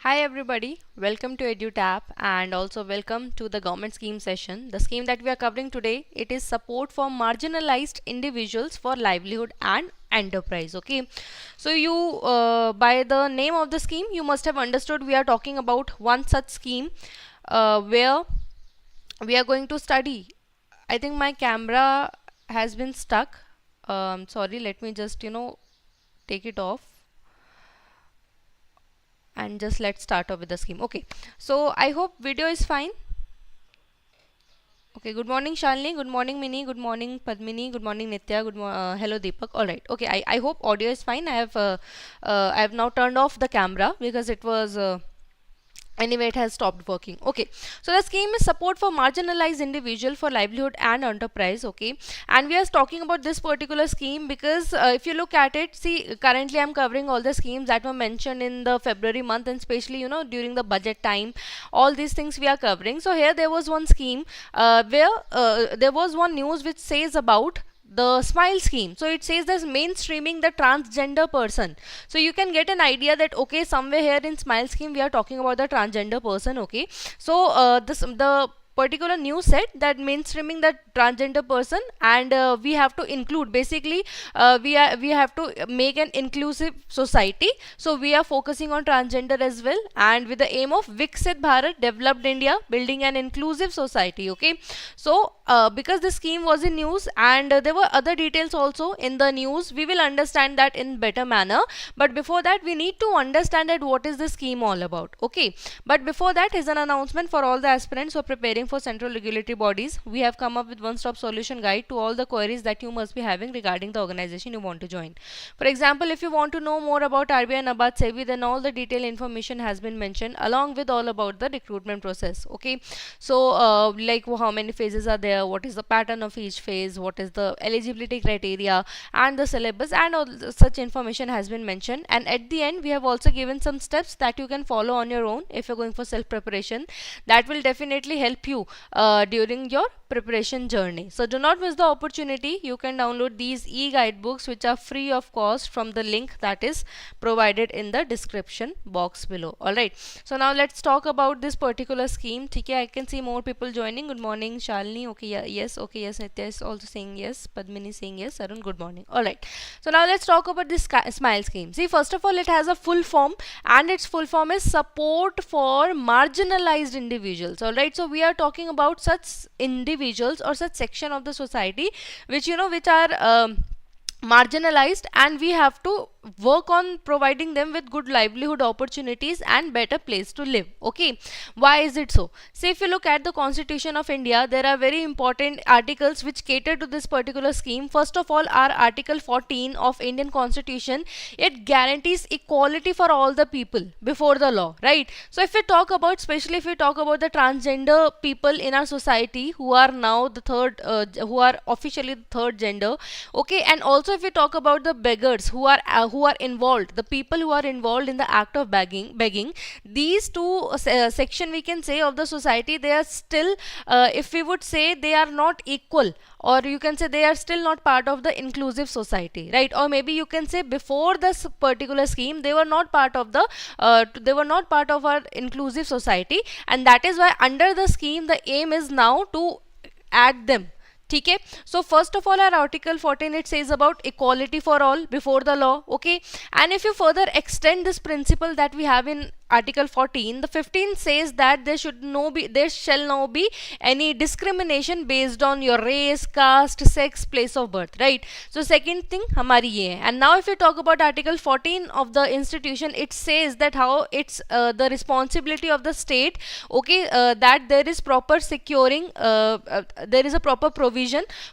Hi everybody, welcome to EduTap and also welcome to the government scheme session. The scheme that we are covering today, it is support for marginalized individuals for livelihood and enterprise. Okay, so you by the name of the scheme you must have understood we are talking about one such scheme where we are going to study. I think my camera has been stuck. Sorry, let me just take it off and just let's start off with the scheme. Okay, so I hope video is fine. Okay, good morning Shalini, good morning Mini, good morning Padmini, good morning Nitya, hello Deepak. All right, okay, I hope audio is fine. I have now turned off the camera because it was anyway it has stopped working. Okay, so the scheme is support for marginalized individual for livelihood and enterprise. Okay, and we are talking about this particular scheme because if you look at it, see, currently I'm covering all the schemes that were mentioned in the February month, and especially during the budget time, all these things we are covering. So here there was one scheme where there was one news which says about the smile scheme. So it says this mainstreaming the transgender person. So you can get an idea that okay, somewhere here in smile scheme we are talking about the transgender person. Okay, so the particular news said that mainstreaming the transgender person, and we have to include, basically we have to make an inclusive society. So we are focusing on transgender as well, and with the aim of Viksit Bharat, developed India, building an inclusive society. Okay, so because the scheme was in news, and there were other details also in the news, we will understand that in better manner. But before that we need to understand that what is the scheme all about. Okay, but before that is an announcement for all the aspirants who are preparing for central regulatory bodies. We have come up with one-stop solution guide to all the queries that you must be having regarding the organization you want to join. For example, if you want to know more about RBI, NABARD, SEBI, then all the detailed information has been mentioned along with all about the recruitment process. Okay, so like how many phases are there, what is the pattern of each phase, what is the eligibility criteria and the syllabus, and all such information has been mentioned. And at the end we have also given some steps that you can follow on your own if you're going for self preparation. That will definitely help you during your preparation journey. So do not miss the opportunity. You can download these e-guidebooks which are free of cost from the link that is provided in the description box below. Alright, so now let's talk about this particular scheme. Okay, I can see more people joining. Good morning Shalini. Okay, yeah, yes, okay, yes, Nitya is also saying yes, Padmini is saying yes, Arun, good morning. Alright, so now let's talk about this smile scheme. See, first of all, it has a full form, and its full form is support for marginalized individuals. Alright, so we are talking about such individuals or such section of the society which which are marginalized, and we have to work on providing them with good livelihood opportunities and better place to live. Okay, why is it so? See, if you look at the Constitution of India, there are very important articles which cater to this particular scheme. First of all, our Article 14 of Indian Constitution, it guarantees equality for all the people before the law, right? So if we talk about, especially if we talk about the transgender people in our society who are now the third who are officially the third gender. Okay, and also if we talk about the beggars who are involved, the people who are involved in the act of begging, these two section, we can say, of the society, they are still if we would say, they are not equal, or you can say they are still not part of the inclusive society, right? Or maybe you can say before this particular scheme they were not part of the our inclusive society, and that is why under the scheme the aim is now to add them. Okay, so first of all, our Article 14, it says about equality for all before the law. Okay, and if you further extend this principle that we have in Article 14, the 15 says that there shall no be any discrimination based on your race, caste, sex, place of birth, right? So second thing hamari ye hai. And now if you talk about Article 14 of the institution, it says that how it's the responsibility of the state, okay, that there is proper securing there is a proper provision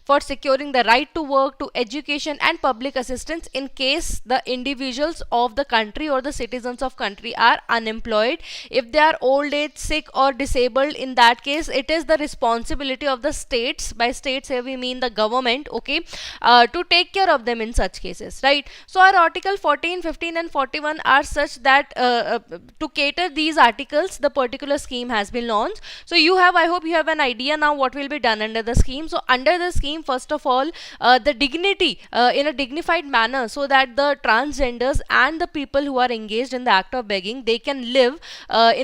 for securing the right to work, to education and public assistance in case the individuals of the country or the citizens of country are unemployed. If they are old age, sick or disabled, in that case it is the responsibility of the states. By states here we mean the government, okay, to take care of them in such cases, right? So our Article 14, 15 and 41 are such that to cater these articles, the particular scheme has been launched. So you have, I hope you have an idea now what will be done under the scheme. So under the scheme, first of all, the dignity in a dignified manner, so that the transgenders and the people who are engaged in the act of begging, they can can live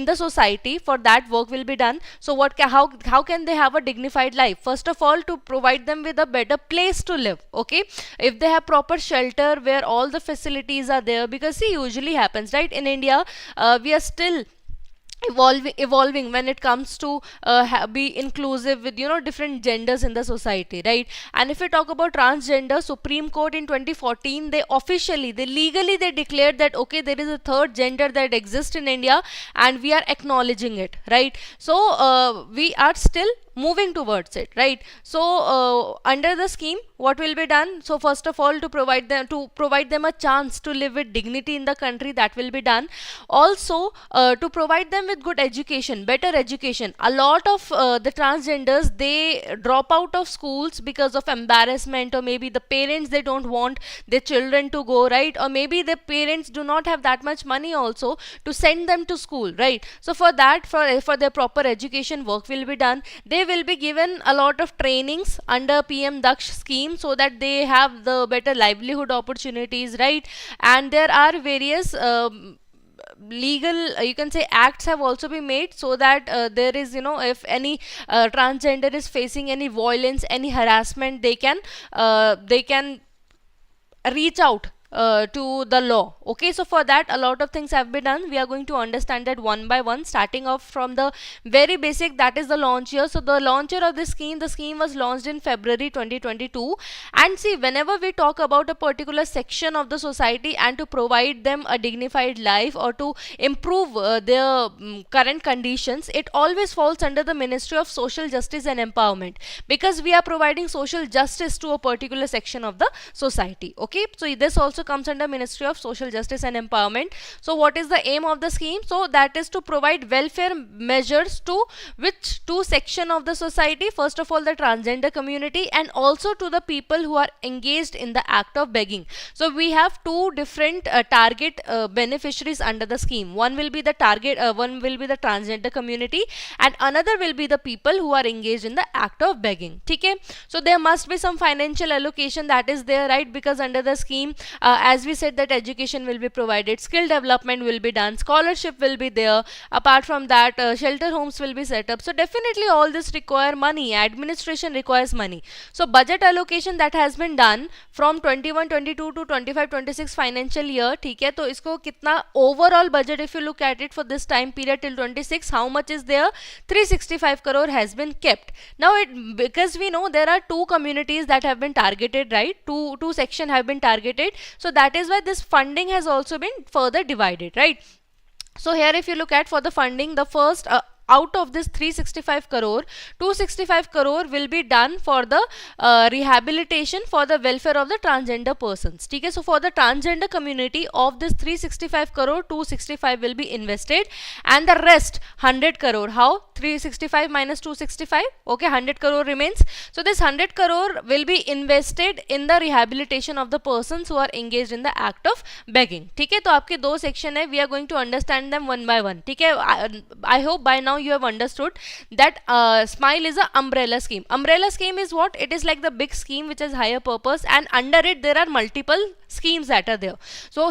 in the society, for that work will be done. So how can they have a dignified life? First of all, to provide them with a better place to live. Okay, if they have proper shelter where all the facilities are there, because see, usually happens, right, in India, we are still evolving when it comes to be inclusive with, you know, different genders in the society, right? And if we talk about transgender, Supreme Court in 2014, they legally they declared that okay, there is a third gender that exists in India, and we are acknowledging it, right? So we are still moving towards it, right? So under the scheme, what will be done? So first of all, to provide them a chance to live with dignity in the country, that will be done. Also to provide them with good education, better education. A lot of the transgenders, they drop out of schools because of embarrassment, or maybe the parents, they don't want their children to go, right? Or maybe the parents do not have that much money also to send them to school, right? So for that, for their proper education, work will be done. They will be given a lot of trainings under PM Daksh scheme, so that they have the better livelihood opportunities, right? And there are various legal, you can say, acts have also been made, so that there is, you know, if any transgender is facing any violence, any harassment, they can reach out to the law. Okay, so for that, a lot of things have been done. We are going to understand that one by one, starting off from the very basic, that is the launch year. So the launch year of this scheme, the scheme was launched in February 2022. And see, whenever we talk about a particular section of the society and to provide them a dignified life, or to improve their current conditions, it always falls under the Ministry of Social Justice and Empowerment, because we are providing social justice to a particular section of the society. Okay, so this also comes under Ministry of Social Justice and Empowerment. So what is the aim of the scheme? So that is to provide welfare measures to which two section of the society? First of all, the transgender community, and also to the people who are engaged in the act of begging. So we have two different target beneficiaries under the scheme. One will be the transgender community, and another will be the people who are engaged in the act of begging. Okay, so there must be some financial allocation that is there, right? Because under the scheme, as we said, that education will be provided, skill development will be done, scholarship will be there. Apart from that, shelter homes will be set up. So definitely all this require money, administration requires money. So budget allocation that has been done from 21-22 to 25-26 financial year, ठीक है? तो इसको कितना overall budget, if you look at it for this time period till 26, how much is there? 365 crore has been kept. Now because we know there are two communities that have been targeted, right? Two section have been targeted. So that is why this funding has also been further divided, right? So here, if you look at for the funding, the first out of this 365 crore, 265 crore will be done for the rehabilitation for the welfare of the transgender persons. Okay, so for the transgender community, of this 365 crore, 265 will be invested, and the rest 100 crore. How? 365 minus 265. Okay, 100 crore remains. So this 100 crore will be invested in the rehabilitation of the persons who are engaged in the act of begging. Okay, तो आपके दो section है. We are going to understand them one by one. Okay, I hope by now you have understood that SMILE is an umbrella scheme. Umbrella scheme is what? It is like the big scheme which has higher purpose, and under it there are multiple schemes that are there. So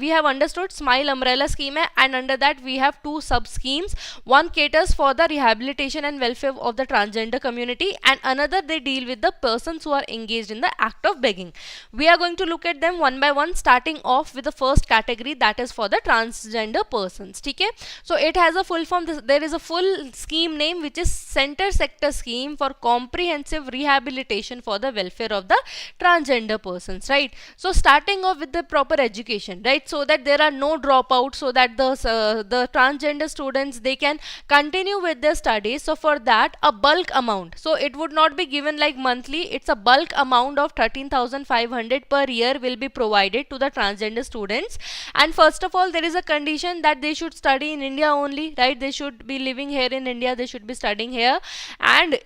we have understood SMILE umbrella scheme hai, and under that we have two sub schemes. One caters for the rehabilitation and welfare of the transgender community, and another they deal with the persons who are engaged in the act of begging. We are going to look at them one by one, starting off with the first category, that is for the transgender persons. Okay, so it has a full form. There is a full scheme name which is Center Sector Scheme for Comprehensive Rehabilitation for the Welfare of the Transgender Persons, right? So starting off with the proper education, right, so that there are no dropouts, so that the transgender students, they can continue with their studies. So for that, a bulk amount, so it would not be given like monthly, it's a bulk amount of 13,500 per year will be provided to the transgender students. And first of all, there is a condition that they should study in India only, right? They should be living here in India, they should be studying here, and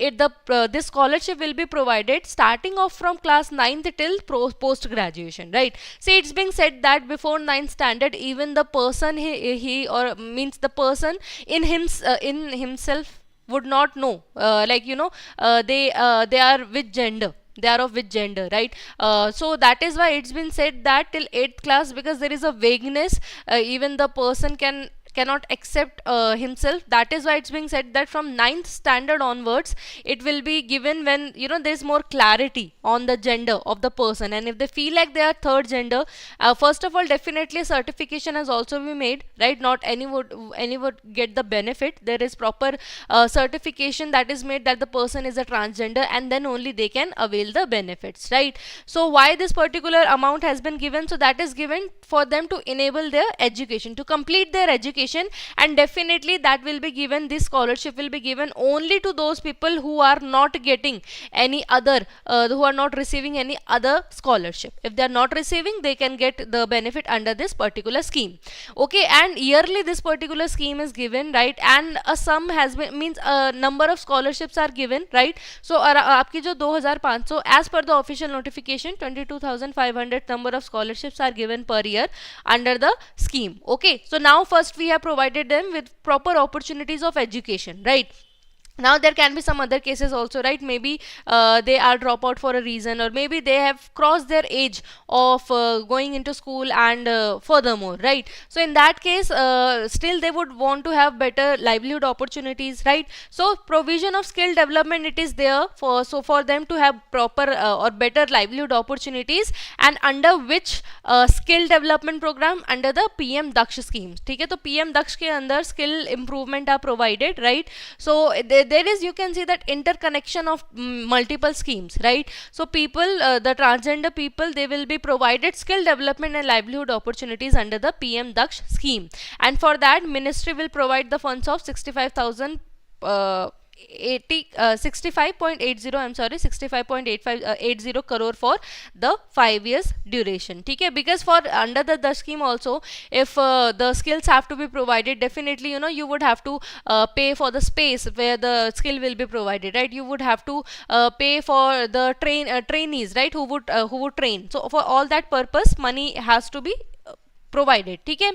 this scholarship will be provided starting off from class 9th till post graduation, right? See, it's being said that before 9th standard, even the person he or means the person in himself would not know, like, you know, they are which gender, they are of which gender, right? So that is why it's been said that till 8th class, because there is a vagueness, even the person can cannot accept himself. That is why it's being said that from ninth standard onwards it will be given when there's more clarity on the gender of the person, and if they feel like they are third gender, first of all, definitely certification has also been made, right? Not any would get the benefit. There is proper certification that is made that the person is a transgender, and then only they can avail the benefits, right? So why this particular amount has been given? So that is given for them to enable their education, to complete their education, and definitely that will be given, this scholarship will be given only to those people who are not getting any other who are not receiving any other scholarship. If they are not receiving, they can get the benefit under this particular scheme. Okay, and yearly this particular scheme is given, right? And a sum has been, means a number of scholarships are given, right? So आपकी जो 2500, as per the official notification, 22,500 number of scholarships are given per year under the scheme. Okay, so now first we have provided them with proper opportunities of education, right? Now there can be some other cases also, right? Maybe they are dropout for a reason, or maybe they have crossed their age of going into school, and furthermore, right? So in that case, still they would want to have better livelihood opportunities, right? So provision of skill development, it is there for, so for them to have proper or better livelihood opportunities, and under which skill development program? Under the PM Daksh schemes. ठीक है, तो PM Daksh के अंदर skill improvement are provided, right? So there is, you can see that interconnection of multiple schemes, right? So people, the transgender people, they will be provided skill development and livelihood opportunities under the PM Daksh scheme, and for that ministry will provide the funds of 65,000 65.80 I'm sorry 65.80 crore for the 5 years duration. ठीक है, because for under the scheme also, if the skills have to be provided, definitely you would have to pay for the space where the skill will be provided, right? You would have to pay for the trainees, right, who would train. So for all that purpose, money has to be provided. ठीक है,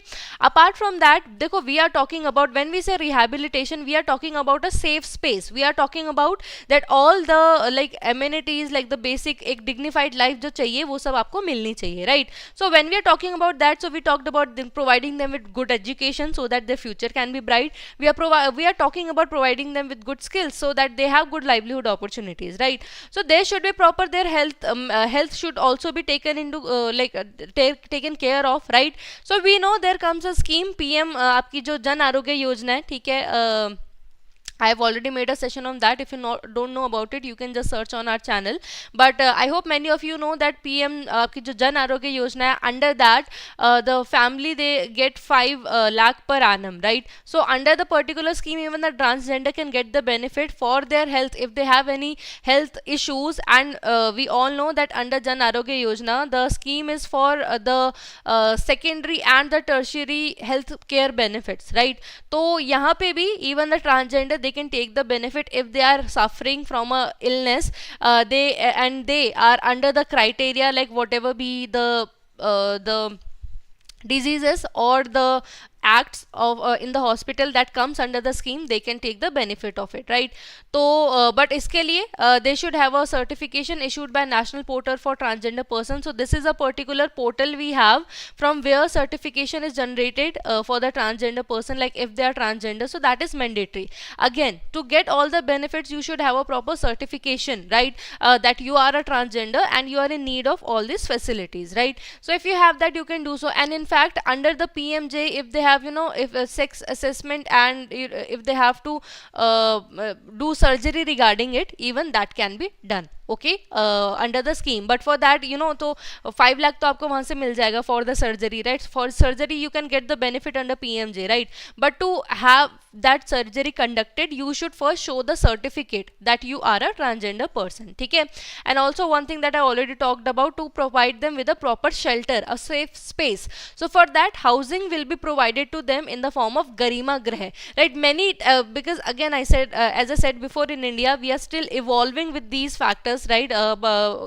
apart from that, देखो, we are talking about, when we say rehabilitation, we are talking about a safe space. We are talking about that all the like amenities, like the basic एक dignified life जो चाहिए वो सब आपको मिलनी चाहिए, right? So when we are talking about that, so we talked about providing them with good education so that their future can be bright. We are talking about providing them with good skills so that they have good livelihood opportunities, right? So there should be proper, their health should also be taken into taken care of, right? So we know there comes a scheme PM आपकी जो जन आरोग्य योजना है, ठीक है, I have already made a session on that. If you don't know about it, you can just search on our channel. But I hope many of you know that PM की जो जन आरोग्य योजना है, under that the family, they get 5 lakh per annum, right? So under the particular scheme, even the transgender can get the benefit for their health if they have any health issues. And we all know that under Jan Arogya Yojana, the scheme is for the secondary and the tertiary health care benefits, right? तो यहाँ पे भी even the transgender, they can take the benefit if they are suffering from a illness, they are under the criteria, like whatever be the diseases or the acts of in the hospital that comes under the scheme, they can take the benefit of it, right? So but इसके लिए they should have a certification issued by National Portal for Transgender Persons. So this is a particular portal we have from where certification is generated for the transgender person, like if they are transgender. So that is mandatory. Again, to get all the benefits, you should have a proper certification, right? That you are a transgender and you are in need of all these facilities, right? So if you have that, you can do so. And in fact, under the PMJ, if they have, if a sex assessment, and if they have to do surgery regarding it, even that can be done, okay, under the scheme. But for that, तो 5 lakh तो आपको वहाँ से मिल जाएगा for the surgery, right? For surgery you can get the benefit under PMJ, right? But to have that surgery conducted, you should first show the certificate that you are a transgender person, ठीक है? And also one thing that I already talked about, to provide them with a proper shelter, a safe space. So for that, housing will be provided to them in the form of Garima Greh, right? Because again, I said, as I said before, in India we are still evolving with these factors, genders, right?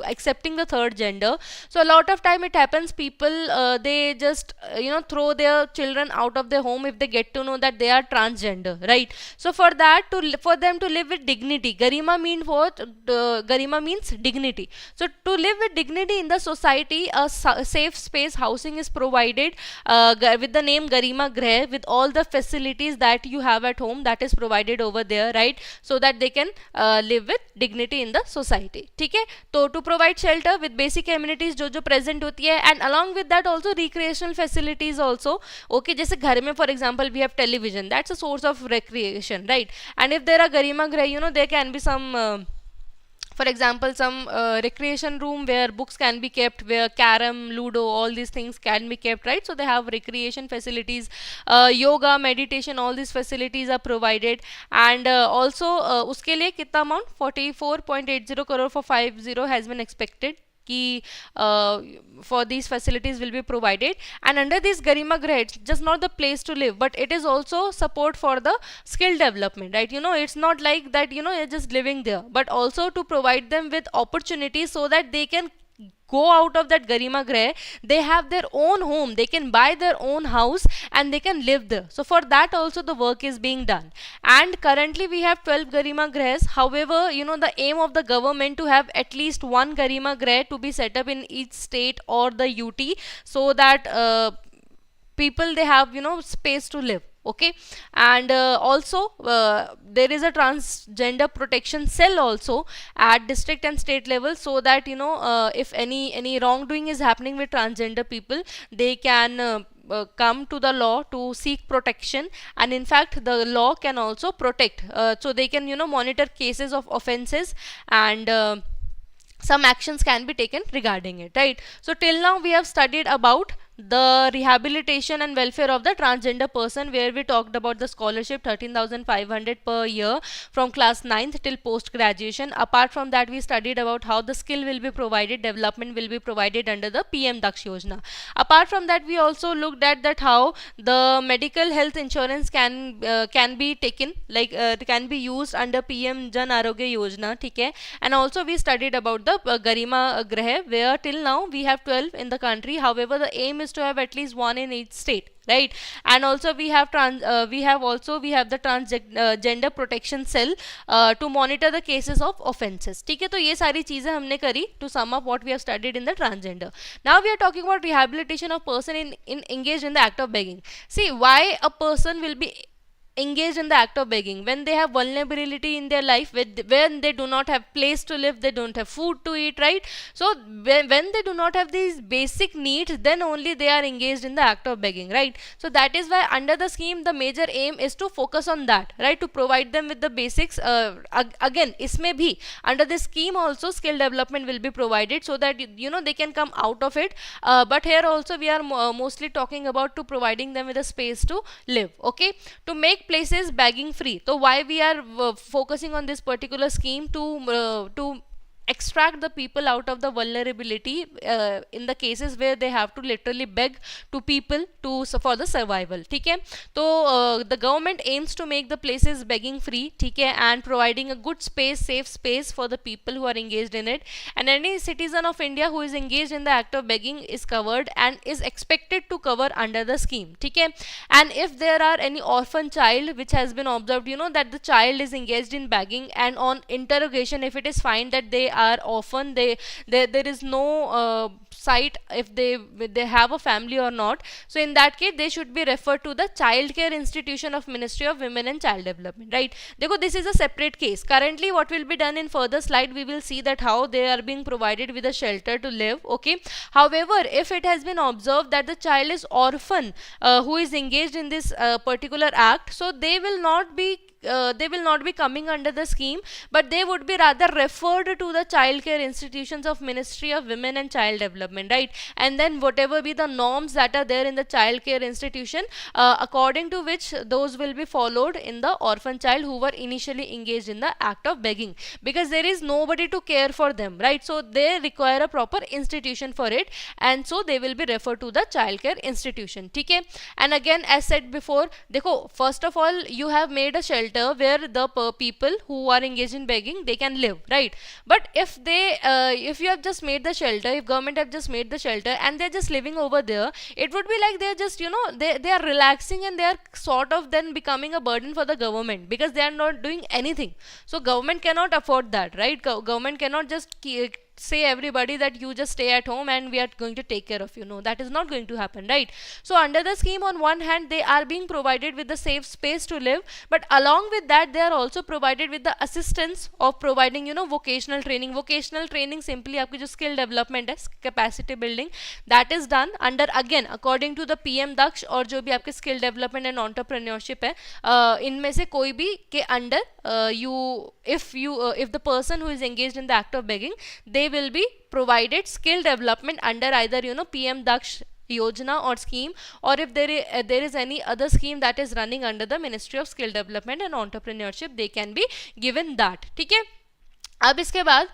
Accepting the third gender. So a lot of time it happens, people they just throw their children out of their home if they get to know that they are transgender, right? So for that, for them to live with dignity, Garima means what? Garima means dignity. So to live with dignity in the society, a safe space housing is provided with the name Garima Greh, with all the facilities that you have at home, that is provided over there, right? So that they can live with dignity in the society. ठीक है? तो to provide shelter with basic amenities जो present होती है, and along with that also recreational facilities also. Okay, जैसे घर में for example we have television, that's a source of recreation, right? And if there are Garima Greh, there can be some for example some recreation room where books can be kept, where carom, ludo, all these things can be kept, right? So they have recreation facilities, yoga, meditation, all these facilities are provided. And also uske liye kitna amount, 44.80 crore for 50 has been expected कि for these facilities will be provided. And under this Garima Greh, it's just not the place to live, but it is also support for the skill development, right? It's not like that you're just living there, but also to provide them with opportunities so that they can go out of that Garima Greh, they have their own home, they can buy their own house and they can live there. So for that also the work is being done. And currently we have 12 Garima Grehs. However, the aim of the government to have at least one Garima Greh to be set up in each state or the UT, so that people, they have space to live. Okay, and also there is a transgender protection cell also at district and state level, so that if any wrongdoing is happening with transgender people, they can come to the law to seek protection. And in fact the law can also protect, so they can monitor cases of offenses, and some actions can be taken regarding it, right? So till now we have studied about the rehabilitation and welfare of the transgender person, where we talked about the scholarship 13,500 per year from class 9th till post graduation. Apart from that, we studied about how the skill will be provided, development will be provided under the PM Daksh Yojana. Apart from that, we also looked at that how the medical health insurance can be taken, like can be used under PM Jan Arogya Yojana, ठीक है? And also we studied about the Garima Greh, where till now we have 12 in the country. However, the aim is to have at least one in each state, right? And also we have the transgender protection cell to monitor the cases of offenses. ठीक है? तो ये सारी चीजें हमने करी to sum up what we have studied in the transgender. Now we are talking about rehabilitation of person in engaged in the act of begging. See, why a person will be engaged in the act of begging? When they have vulnerability in their life, when they do not have place to live, they don't have food to eat, right? So when they do not have these basic needs, then only they are engaged in the act of begging, right? So that is why under the scheme the major aim is to focus on that, right? To provide them with the basics. Again, isme bhi under this scheme also skill development will be provided, so that they can come out of it. But here also we are mostly talking about to providing them with a space to live. Okay, to make places begging free. So why we are focusing on this particular scheme? To extract the people out of the vulnerability in the cases where they have to literally beg to people for the survival. ठीक है? तो the government aims to make the places begging free, ठीक है, and providing a good space, safe space for the people who are engaged in it. And any citizen of India who is engaged in the act of begging is covered and is expected to cover under the scheme. ठीक है? And if there are any orphan child which has been observed, that the child is engaged in begging, and on interrogation, if it is found that they are orphan, there is no sight if they have a family or not, so in that case they should be referred to the child care institution of Ministry of Women and Child Development, right? Dekho, this is a separate case. Currently what will be done in further slide, we will see that how they are being provided with a shelter to live. Okay, however, if it has been observed that the child is orphan who is engaged in this particular act, so they will not be coming under the scheme, but they would be rather referred to the child care institutions of Ministry of Women and Child Development, right? And then whatever be the norms that are there in the child care institution, according to which those will be followed in the orphan child who were initially engaged in the act of begging, because there is nobody to care for them, right? So they require a proper institution for it, and so they will be referred to the child care institution. ठीक है? And again, as said before, देखो, first of all you have made a shelter shelter where the people who are engaged in begging, they can live, right? But if you have just made the shelter, if government have just made the shelter and they're just living over there, it would be like they're just, they are relaxing, and they are sort of then becoming a burden for the government, because they are not doing anything. So government cannot afford that, right? Government cannot just say everybody that you just stay at home and we are going to take care of you. No, that is not going to happen, right? So under the scheme, on one hand, they are being provided with the safe space to live, but along with that, they are also provided with the assistance of providing, vocational training. Vocational training simply आपकी जो skill development है, capacity building, that is done under, again, according to the PM Daksh, और जो भी आपके skill development and entrepreneurship है, इनमें से कोई भी के under if the person who is engaged in the act of begging, they will be provided skill development under either PM Daksh Yojana or scheme, or if there is any other scheme that is running under the Ministry of Skill Development and Entrepreneurship, they can be given that. ठीक है? अब इसके बाद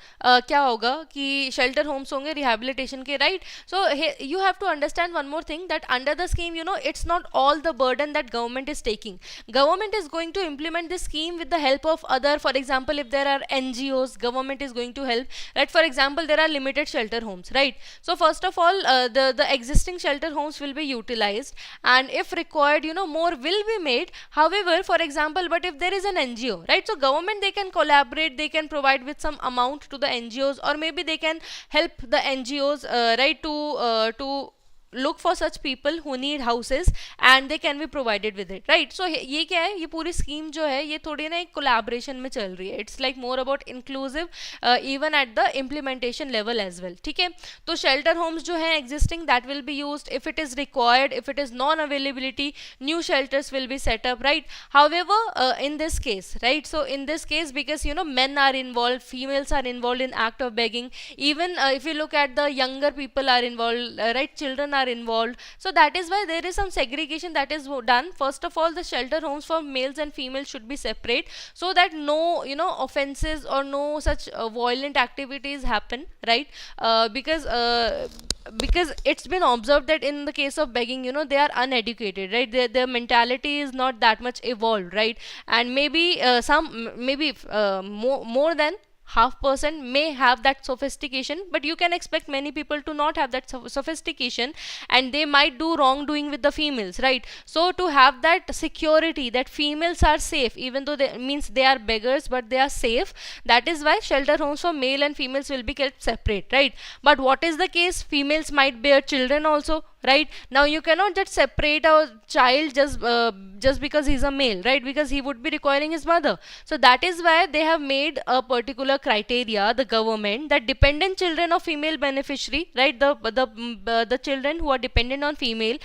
क्या होगा कि shelter homes होंगे rehabilitation के, right? So you have to understand one more thing, that under the scheme, it's not all the burden that government is taking. Government is going to implement this scheme with the help of other, for example, if there are NGOs, government is going to help, right? For example, there are limited shelter homes, right? So first of all, the existing shelter homes will be utilized, and if required, more will be made. However, for example, but if there is an NGO, right? So government, they can collaborate, they can provide with some amount to the NGOs, or maybe they can help the NGOs, right, to look for such people who need houses, and they can be provided with it, right? So ये क्या है, ये पूरी scheme जो है ये थोड़ी ना एक कोलैबोरेशन में चल रही है. It's like more about inclusive even at the implementation level as well. ठीक है? तो शेल्टर होम्स जो है existing, that will be used if it is required. If it is non availability, new shelters will be set up, right? However, in this case, right, so in this case, because men are involved, females are involved in act of begging, even if you look at the younger people are involved, right, children are involved. So that is why there is some segregation that is done. First of all, the shelter homes for males and females should be separate, so that no offenses or no such violent activities happen, right? Because it's been observed that in the case of begging, they are uneducated, right? Their mentality is not that much evolved, right? And maybe more than half person may have that sophistication, but you can expect many people to not have that sophistication, and they might do wrongdoing with the females, right? So to have that security that females are safe, even though they are beggars, but they are safe, that is why shelter homes for male and females will be kept separate, right? But what is the case? Females might bear children also, right? Now you cannot just separate a child just because he's a male, right? Because he would be requiring his mother. So that is why they have made a particular criteria, the government, that dependent children of female beneficiary, right, the children who are dependent on female,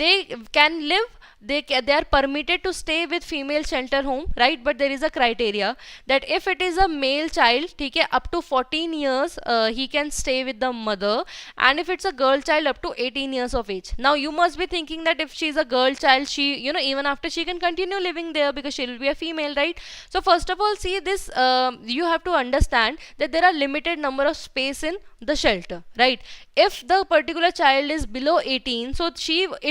they can live, they are permitted to stay with female shelter home, right? But there is a criteria that if it is a male child, ठीक है, up to 14 years he can stay with the mother, and if it's a girl child, up to 18 years of age. Now you must be thinking that if she's a girl child, she, even after, she can continue living there because she will be a female, right? So first of all, see this, you have to understand that there are limited number of space in the shelter, right? If the particular child is below 18, so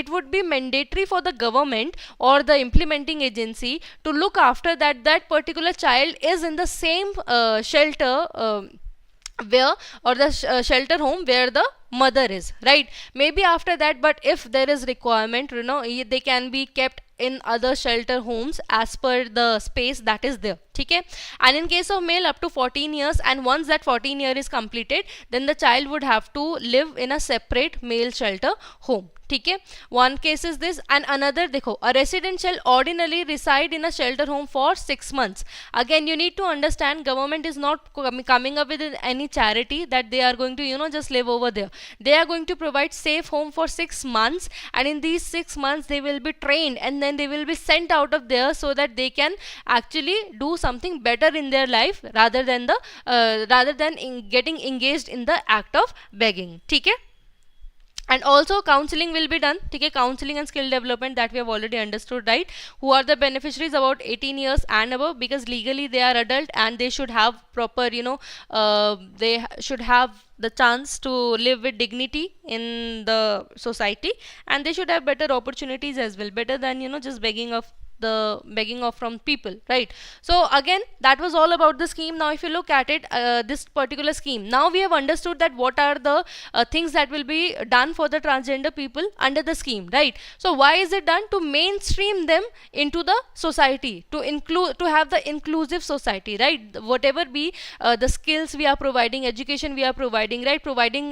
it would be mandatory for the government or the implementing agency to look after that particular child is in the same shelter where, or the shelter home where the mother is, right? Maybe after that, but if there is requirement, they can be kept in other shelter homes as per the space that is there. Okay? And in case of male, up to 14 years, and once that 14 year is completed, then the child would have to live in a separate male shelter home. Okay? One case is this, and another, देखो, a resident shall ordinarily reside in a shelter home for 6 months. Again, you need to understand, government is not coming up with any charity that they are going to, just live over there. They are going to provide safe home for 6 months, and in these 6 months they will be trained, and then they will be sent out of there so that they can actually do something better in their life rather than getting engaged in the act of begging. Okay? And also counseling will be done. Okay? Counseling and skill development, that we have already understood, right? Who are the beneficiaries? About 18 years and above, because legally they are adult and they should have proper, they should have the chance to live with dignity in the society, and they should have better opportunities as well, better than just begging of the begging of from people, right? So again, that was all about the scheme. Now if you look at it, this particular scheme, now we have understood that what are the things that will be done for the transgender people under the scheme, right? So why is it done? To mainstream them into the society, to include, to have the inclusive society, right? Whatever be the skills we are providing, education we are providing, right, providing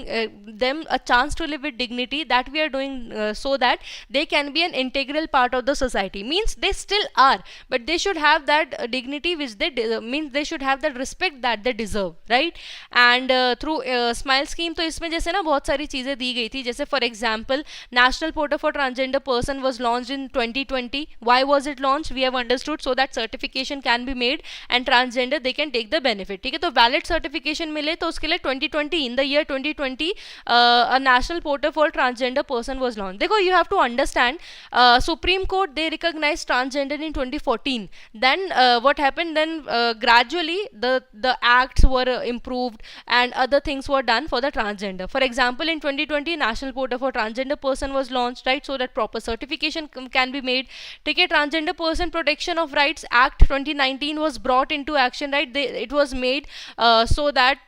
them a chance to live with dignity, that we are doing so that they can be an integral part of the society. Means they still are, but they should have that dignity which they means they should have that respect that they deserve, right? And through smile scheme, तो इसमें जैसे ना बहुत सारी चीज़ें दी गई थी, जैसे for example national portal for transgender person was launched in 2020. Why was it launch? We have understood so that certification can be made and transgender they can take the benefit, ठीक है? तो वैलिड सर्टिफिकेशन मिले तो उसके लिए 2020, in the year 2020 a national portal for transgender person was launch. देखो, you have to understand, Supreme Court they recognise transgender in 2014. Then what happened? Then gradually the acts were improved and other things were done for the transgender. For example, in 2020, national portal for transgender person was launched, right, so that proper certification can be made. Take a transgender person protection of rights act 2019 was brought into action, right? It was made so that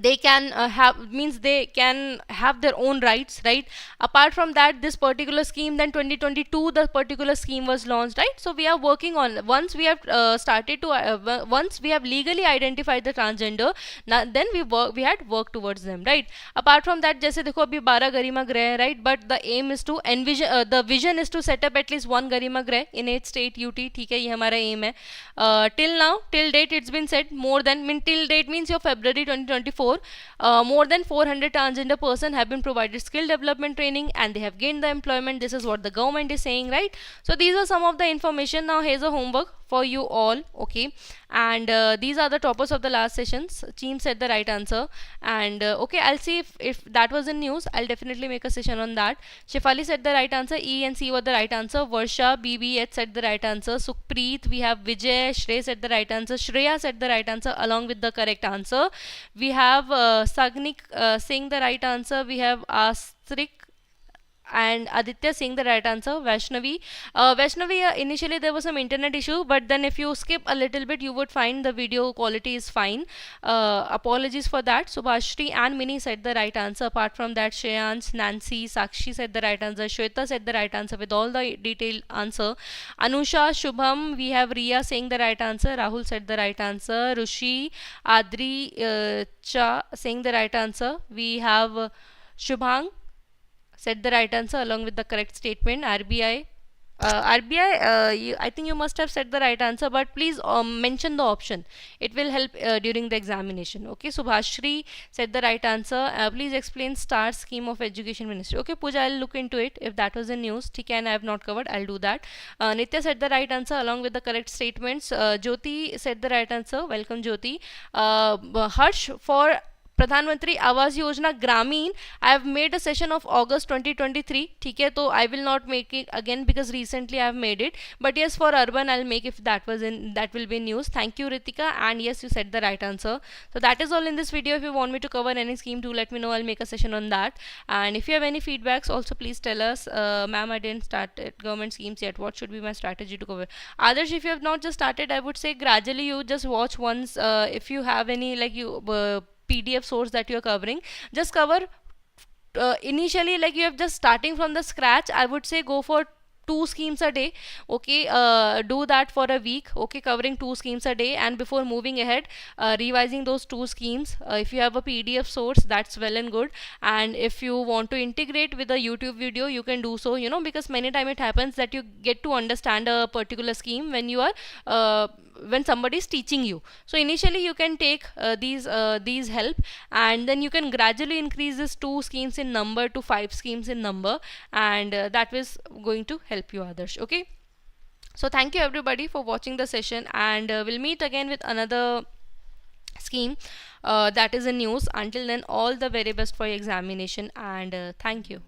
they can have, means they can have their own rights, right? Apart from that, this particular scheme, then 2022 the particular scheme was launched, right? So we are working on, once we have started to once we have legally identified the transgender, then we had worked towards them, right? Apart from that, जैसे देखो अभी 12 गरिमा ग्रह है, right? But the aim is to envision, the vision is to set up at least one गरिमा ग्रह in each state UT, ठीक है? ये हमारा aim है. Till now, till date, it's been said more than, till date means your February 2024, more than 400 transgender person have been provided skill development training and they have gained the employment. This is what the government is saying, right? So these are some of the information. Now here's a homework for you all, okay? And these are the toppers of the last sessions. Team said the right answer, and okay, I'll see if that was in news. I'll definitely make a session on that. Shifali said the right answer. E and C were the right answer. Varsha, BBH said the right answer. Sukhpreet, we have Vijay, Shrey said the right answer. Shreya said the right answer along with the correct answer. We have Sagnik saying the right answer. We have Astrik and Aditya saying the right answer. Vaishnavi, initially there was some internet issue, but then if you skip a little bit, you would find the video quality is fine. Apologies for that. Subhashri and Mini said the right answer. Apart from that, Shreyansh, Nancy, Sakshi said the right answer. Shweta said the right answer with all the detailed answer. Anusha, Shubham, we have Riya saying the right answer. Rahul said the right answer. Rushi, Adri, Cha saying the right answer. We have Shubhang said the right answer along with the correct statement. RBI, I think you must have said the right answer, but please mention the option. It will help during the examination. Okay, Subhashri said the right answer. Please explain STAR scheme of Education Ministry. Okay, Pooja, I'll look into it if that was in news. Okay, and I have not covered. I'll do that. Nitya said the right answer along with the correct statements. Jyoti said the right answer. Welcome, Jyoti. Harsh, for प्रधानमंत्री आवास योजना ग्रामीण, I have made a session of August 2023, ठीक है? तो I will not make it again because recently I have made it, but yes, for urban I'll make if that was in, that will be news. Thank you, Ritika, and yes, you said the right answer. So that is all in this video. If you want me to cover any scheme, do let me know. I'll make a session on that. And if you have any feedbacks, also please tell us. Ma'am, I didn't start government schemes yet. What should be my strategy to cover? Others, if you have not just started, I would say gradually you just watch once. If you have any like you PDF source that you're covering, just cover initially, like you have just starting from the scratch. I would say go for 2 schemes a day, okay? Do that for a week, okay, covering 2 schemes a day, and before moving ahead, revising those 2 schemes. If you have a PDF source, that's well and good, and if you want to integrate with a YouTube video, you can do so, you know, because many times it happens that you get to understand a particular scheme when you are when somebody is teaching you. So initially you can take these help, and then you can gradually increase this 2 schemes in number to 5 schemes in number, and that is going to help you others. Okay, so thank you everybody for watching the session, and we'll meet again with another scheme that is in news. Until then, all the very best for your examination, and thank you.